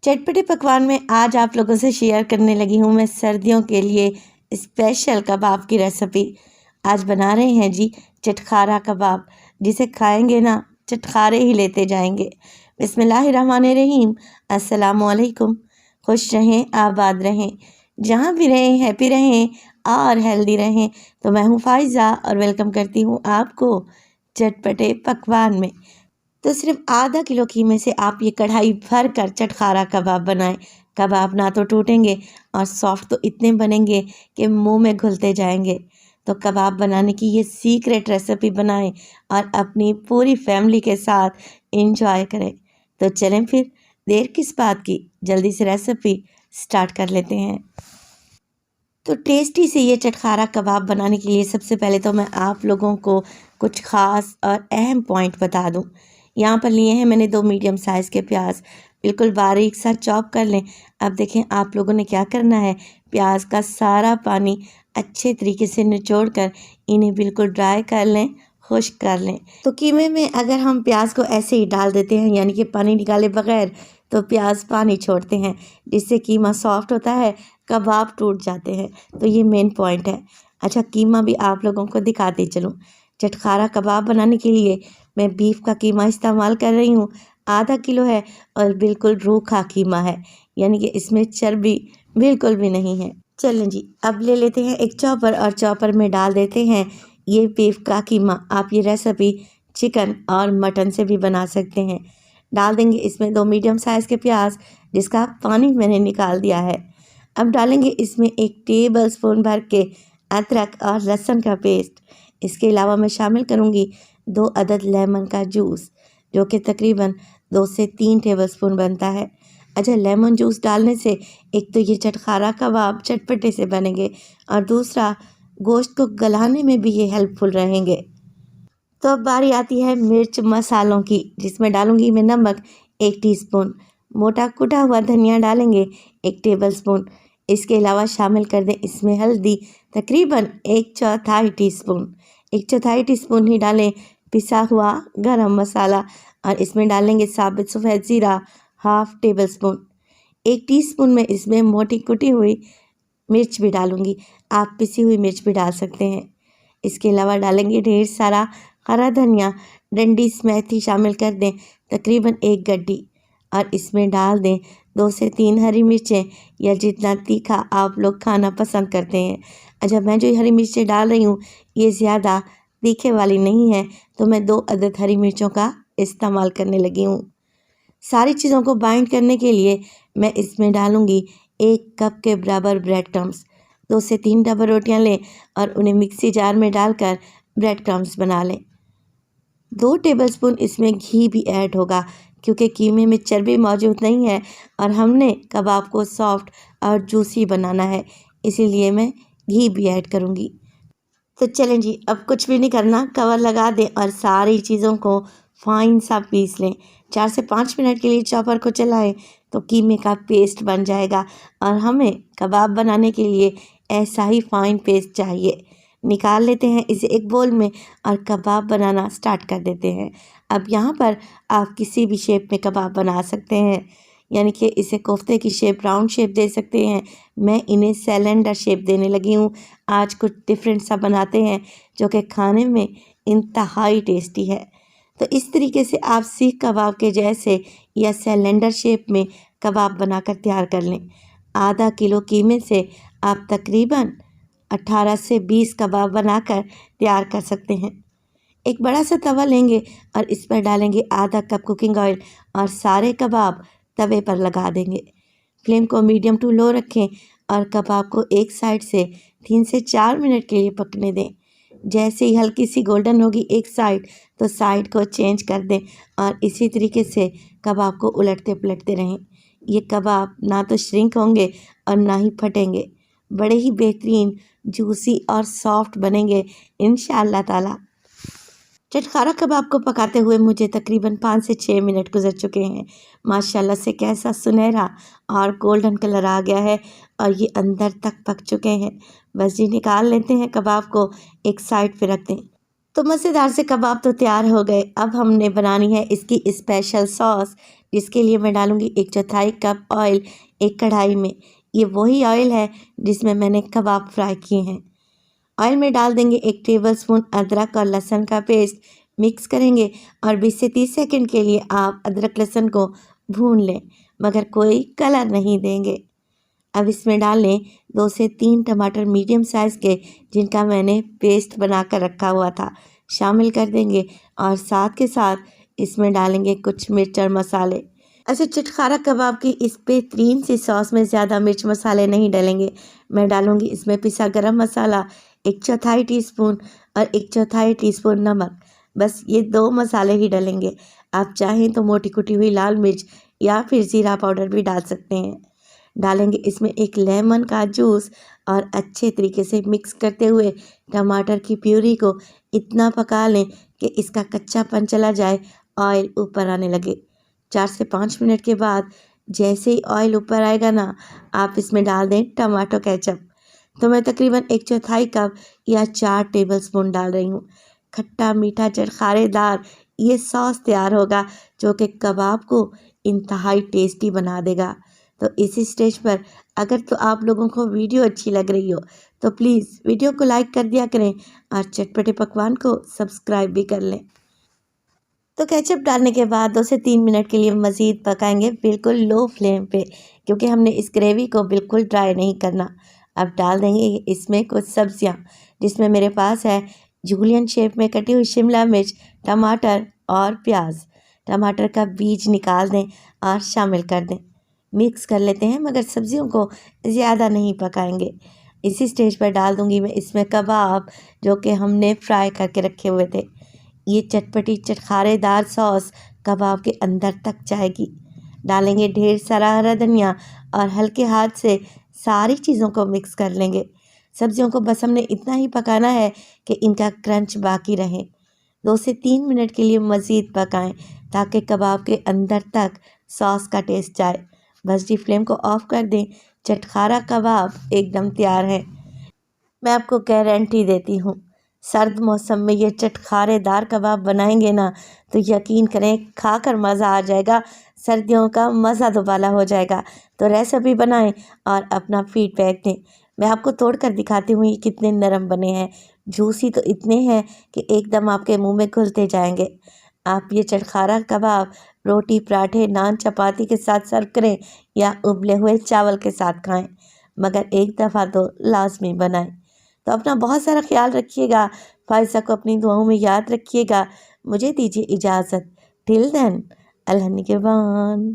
चटपटे पकवान में आज आप लोगों से शेयर करने लगी हूँ मैं सर्दियों के लिए स्पेशल कबाब की रेसिपी। आज बना रहे हैं जी चटखारा कबाब, जिसे खाएंगे ना चटखारे ही लेते जाएंगे। बिस्मिल्लाहिर्रहमानिर्रहीम। अस्सलामुअलैकुम। खुश रहें, आबाद रहें, जहाँ भी रहें हैप्पी रहें और हेल्दी रहें। तो मैं हूँ फ़ाइज़ा और वेलकम करती हूँ आपको चटपटे पकवान में। तो सिर्फ आधा किलो कीमे से आप ये कढ़ाई भर कर चटखारा कबाब बनाएं। कबाब ना तो टूटेंगे और सॉफ्ट तो इतने बनेंगे कि मुंह में घुलते जाएंगे। तो कबाब बनाने की ये सीक्रेट रेसिपी बनाएं और अपनी पूरी फैमिली के साथ एंजॉय करें। तो चलें फिर देर किस बात की, जल्दी से रेसिपी स्टार्ट कर लेते हैं। तो टेस्टी से ये चटखारा कबाब बनाने के लिए सबसे पहले तो मैं आप लोगों को कुछ ख़ास और अहम पॉइंट बता दूं। यहाँ पर लिए हैं मैंने 2 मीडियम साइज़ के प्याज, बिल्कुल बारीक सा चॉप कर लें। अब देखें आप लोगों ने क्या करना है, प्याज का सारा पानी अच्छे तरीके से निचोड़ कर इन्हें बिल्कुल ड्राई कर लें, खुश्क कर लें। तो कीमे में अगर हम प्याज को ऐसे ही डाल देते हैं, यानी कि पानी निकाले बगैर, तो प्याज पानी छोड़ते हैं, जिससे कीमा सॉफ्ट होता है, कबाब टूट जाते हैं। तो ये मेन पॉइंट है। अच्छा, कीमा भी आप लोगों को दिखाती चलूँ। चटखारा कबाब बनाने के लिए मैं बीफ का कीमा इस्तेमाल कर रही हूँ। आधा किलो है और बिल्कुल रूखा कीमा है, यानी कि इसमें चर्बी बिल्कुल भी नहीं है। चलें जी, अब ले लेते हैं एक चॉपर और चॉपर में डाल देते हैं ये बीफ का कीमा। आप ये रेसिपी चिकन और मटन से भी बना सकते हैं। डाल देंगे इसमें 2 मीडियम साइज़ के प्याज, जिसका पानी मैंने निकाल दिया है। अब डालेंगे इसमें 1 टेबल स्पून भर के अदरक और लहसुन का पेस्ट। इसके अलावा मैं शामिल करूँगी 2 अदद लेमन का जूस, जो कि तकरीबन 2 से 3 टेबल स्पून बनता है। अच्छा, लेमन जूस डालने से एक तो ये चटखारा कबाब चटपटे से बनेंगे और दूसरा गोश्त को गलाने में भी ये हेल्पफुल रहेंगे। तो अब बारी आती है मिर्च मसालों की, जिसमें डालूंगी मैं नमक 1 टीस्पून, मोटा कुटा हुआ धनिया डालेंगे 1 टेबलस्पून। इसके अलावा शामिल कर दें इसमें हल्दी तकरीबन 1/4 टीस्पून। 1/4 टीस्पून ही डालें पिसा हुआ गरम मसाला, और इसमें डालेंगे साबित सफ़ेद ज़ीरा 1/2 टेबलस्पून। 1 टीस्पून में इसमें मोटी कुटी हुई मिर्च भी डालूंगी, आप पिसी हुई मिर्च भी डाल सकते हैं। इसके अलावा डालेंगे ढेर सारा हरा धनिया, डंडी मेथी शामिल कर दें तकरीबन 1 गड्डी, और इसमें डाल दें 2 से 3 हरी मिर्चें, या जितना तीखा आप लोग खाना पसंद करते हैं। अच्छा, मैं जो हरी मिर्चें डाल रही हूँ ये ज़्यादा तीखे वाली नहीं है, तो मैं 2 अदद हरी मिर्चों का इस्तेमाल करने लगी हूँ। सारी चीज़ों को बाइंड करने के लिए मैं इसमें डालूँगी 1 कप के बराबर ब्रेड क्रम्स। 2 से 3 डबल रोटियाँ लें और उन्हें मिक्सी जार में डालकर ब्रेड क्रम्स बना लें। 2 टेबलस्पून इसमें घी भी ऐड होगा, क्योंकि कीमे में चर्बी मौजूद नहीं है और हमने कबाब को सॉफ्ट और जूसी बनाना है, इसीलिए मैं घी भी ऐड करूँगी। तो चलें जी, अब कुछ भी नहीं करना, कवर लगा दें और सारी चीज़ों को फाइन सा पीस लें। 4 से 5 मिनट के लिए चॉपर को चलाएं तो कीमे का पेस्ट बन जाएगा, और हमें कबाब बनाने के लिए ऐसा ही फाइन पेस्ट चाहिए। निकाल लेते हैं इसे एक बोल में और कबाब बनाना स्टार्ट कर देते हैं। अब यहाँ पर आप किसी भी शेप में कबाब बना सकते हैं, यानी कि इसे कोफ्ते की शेप, राउंड शेप दे सकते हैं। मैं इन्हें सिलेंडर शेप देने लगी हूँ। आज कुछ डिफरेंट सा बनाते हैं जो कि खाने में इंतहाई टेस्टी है। तो इस तरीके से आप सीख कबाब के जैसे या सिलेंडर शेप में कबाब बनाकर तैयार कर लें। आधा किलो कीमे से आप तकरीबन 18 से 20 कबाब बनाकर तैयार कर सकते हैं। एक बड़ा सा तवा लेंगे और इस पर डालेंगे आधा कप कुकिंग ऑयल और सारे कबाब तवे पर लगा देंगे। फ्लेम को मीडियम टू लो रखें और कबाब को एक साइड से 3 से 4 मिनट के लिए पकने दें। जैसे ही हल्की सी गोल्डन होगी एक साइड, तो साइड को चेंज कर दें और इसी तरीके से कबाब को उलटते पलटते रहें। ये कबाब ना तो श्रिंक होंगे और ना ही फटेंगे, बड़े ही बेहतरीन जूसी और सॉफ्ट बनेंगे इंशाअल्लाह ताला। चटखारा कबाब को पकाते हुए मुझे तकरीबन 5 से 6 मिनट गुजर चुके हैं। माशाल्लाह से कैसा सुनहरा और गोल्डन कलर आ गया है और ये अंदर तक पक चुके हैं। बस जी, निकाल लेते हैं कबाब को, एक साइड पे रख दें। तो मज़ेदार से कबाब तो तैयार हो गए। अब हमने बनानी है इसकी स्पेशल सॉस, जिसके लिए मैं डालूँगी 1/4 कप ऑयल एक कढ़ाई में। ये वही ऑयल है जिसमें मैंने कबाब फ्राई किए हैं। ऑयल में डाल देंगे 1 टेबलस्पून अदरक और लहसुन का पेस्ट, मिक्स करेंगे और 20 से 30 सेकंड के लिए आप अदरक लहसुन को भून लें, मगर कोई कलर नहीं देंगे। अब इसमें डाल लें 2 से 3 टमाटर मीडियम साइज़ के, जिनका मैंने पेस्ट बना कर रखा हुआ था, शामिल कर देंगे और साथ के साथ इसमें डालेंगे कुछ मिर्च और मसाले। ऐसे चटखारा कबाब की इस बेहतरीन सी सॉस में ज़्यादा मिर्च मसाले नहीं डालेंगे। मैं डालूँगी इसमें पिसा गरम मसाला 1/4 टीस्पून और 1/4 टीस्पून नमक। बस ये 2 मसाले ही डलेंगे। आप चाहें तो मोटी कुटी हुई लाल मिर्च या फिर ज़ीरा पाउडर भी डाल सकते हैं। डालेंगे इसमें एक लेमन का जूस और अच्छे तरीके से मिक्स करते हुए टमाटर की प्यूरी को इतना पका लें कि इसका कच्चापन चला जाए, ऑयल ऊपर आने लगे। 4 से 5 मिनट के बाद जैसे ही ऑयल ऊपर आएगा ना, आप इसमें डाल दें टमाटो केचप। तो मैं तकरीबन 1/4 कप या 4 टेबलस्पून डाल रही हूँ। खट्टा मीठा चटखारेदार ये सॉस तैयार होगा जो कि कबाब को इंतहाई टेस्टी बना देगा। तो इसी स्टेज पर अगर तो आप लोगों को वीडियो अच्छी लग रही हो तो प्लीज़ वीडियो को लाइक कर दिया करें और चटपटे पकवान को सब्सक्राइब भी कर लें। तो केचप डालने के बाद 2 से 3 मिनट के लिए मज़ीद पकाएंगे, बिल्कुल लो फ्लेम पे, क्योंकि हमने इस ग्रेवी को बिल्कुल ड्राई नहीं करना। अब डाल देंगे इसमें कुछ सब्जियां, जिसमें मेरे पास है जूलियन शेप में कटी हुई शिमला मिर्च, टमाटर और प्याज। टमाटर का बीज निकाल दें और शामिल कर दें। मिक्स कर लेते हैं, मगर सब्जियों को ज़्यादा नहीं पकाएंगे। इसी स्टेज पर डाल दूंगी मैं इसमें कबाब जो कि हमने फ्राई करके रखे हुए थे। ये चटपटी चटखारेदार सॉस कबाब के अंदर तक जाएगी। डालेंगे ढेर सारा हरा धनिया और हल्के हाथ से सारी चीज़ों को मिक्स कर लेंगे। सब्जियों को बस हमने इतना ही पकाना है कि इनका क्रंच बाकी रहे। 2 से 3 मिनट के लिए मज़ीद पकाएं ताकि कबाब के अंदर तक सॉस का टेस्ट जाए। बस जी फ्लेम को ऑफ़ कर दें। चटखारा कबाब एकदम तैयार है। मैं आपको गारंटी देती हूँ, सर्द मौसम में ये चटखारेदार कबाब बनाएंगे ना तो यकीन करें खाकर मज़ा आ जाएगा, सर्दियों का मज़ा दोबाला हो जाएगा। तो रेसिपी बनाएं और अपना फीडबैक दें। मैं आपको तोड़ कर दिखाती हूँ ये कितने नरम बने हैं, जूसी तो इतने हैं कि एकदम आपके मुंह में घुलते जाएंगे। आप ये चटखारा कबाब रोटी, पराठे, नान, चपाती के साथ सर्व करें या उबले हुए चावल के साथ खाएं, मगर एक दफ़ा तो लाजमी बनाएं। तो अपना बहुत सारा ख्याल रखिएगा। फ़ाइज़ा को अपनी दुआओं में याद रखिएगा। मुझे दीजिए इजाज़त। टिल देन, अल्लाह निगहबान।